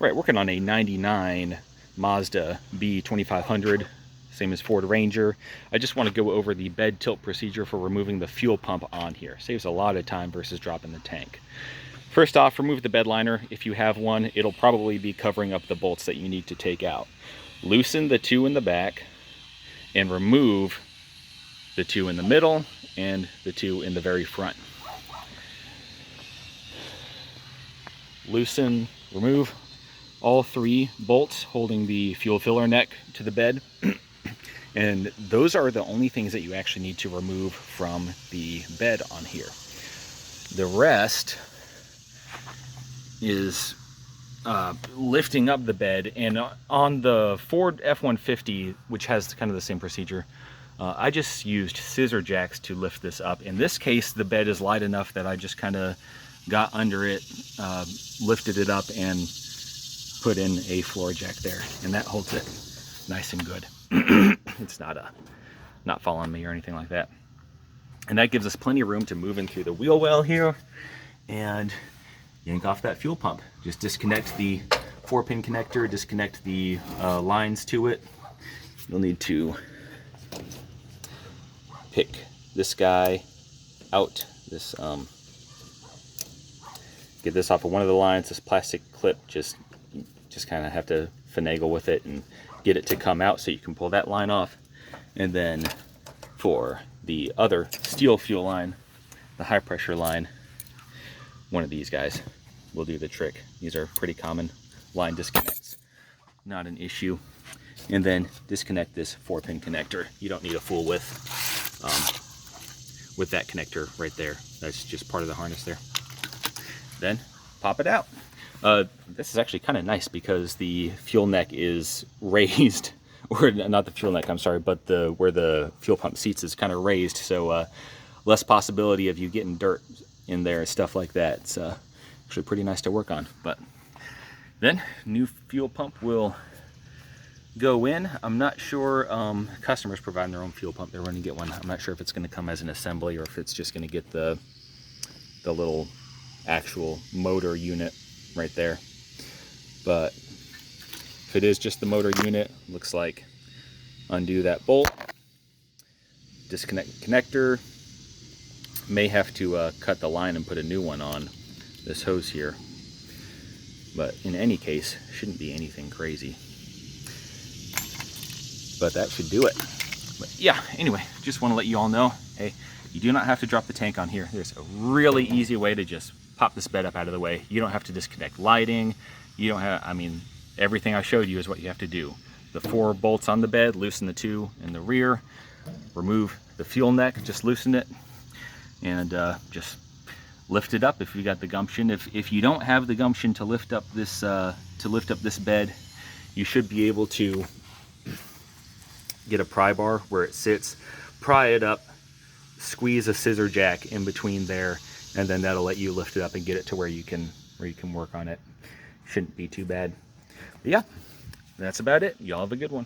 Right, working on a 99 Mazda B2500, same as Ford Ranger. I just want to go over the bed tilt procedure for removing the fuel pump on here. Saves a lot of time versus dropping the tank. First off, remove the bed liner. If you have one, it'll probably be covering up the bolts that you need to take out. Loosen the two in the back and remove the two in the middle and the two in the very front. Remove all three bolts holding the fuel filler neck to the bed. And those are the only things that you actually need to remove from the bed on here. The rest is lifting up the bed. And on the Ford F-150, which has kind of the same procedure, I just used scissor jacks to lift this up. In this case, the bed is light enough that I just kind of got under it, lifted it up, and put in a floor jack there, and that holds it nice and good. It's not falling me or anything like that. And that gives us plenty of room to move in through the wheel well here and yank off that fuel pump. Just disconnect the 4-pin connector, disconnect the lines to it. You'll need to pick this guy out, this get this off of one of the lines. This plastic clip, just kind of have to finagle with it and get it to come out so you can pull that line off. And then for the other steel fuel line, the high pressure line, one of these guys will do the trick. These are pretty common line disconnects, not an issue. And then disconnect this 4-pin connector. You don't need a full width with that connector right there. That's just part of the harness there. Then pop it out. This is actually kind of nice because the fuel neck is raised, or not the fuel neck, I'm sorry, but where the fuel pump seats is kind of raised, so less possibility of you getting dirt in there and stuff like that. It's actually pretty nice to work on. But then new fuel pump will go in. I'm not sure, customers providing their own fuel pump, they're going to get one. I'm not sure if it's going to come as an assembly or if it's just going to get the little actual motor unit right there. But if it is just the motor unit, looks like undo that bolt, disconnect the connector, may have to cut the line and put a new one on this hose here, but in any case shouldn't be anything crazy. But that should do it. But yeah, anyway, just want to let you all know, hey, you do not have to drop the tank on here. There's a really easy way to just pop this bed up out of the way. You don't have to disconnect lighting. You don't have, I mean, everything I showed you is what you have to do. The 4 bolts on the bed, loosen the 2 in the rear, remove the fuel neck, just loosen it, and just lift it up if you got the gumption. If you don't have the gumption to lift up this bed, you should be able to get a pry bar where it sits, pry it up, squeeze a scissor jack in between there, and then that'll let you lift it up and get it to where you can work on it. Shouldn't be too bad. But yeah, that's about it. Y'all have a good one.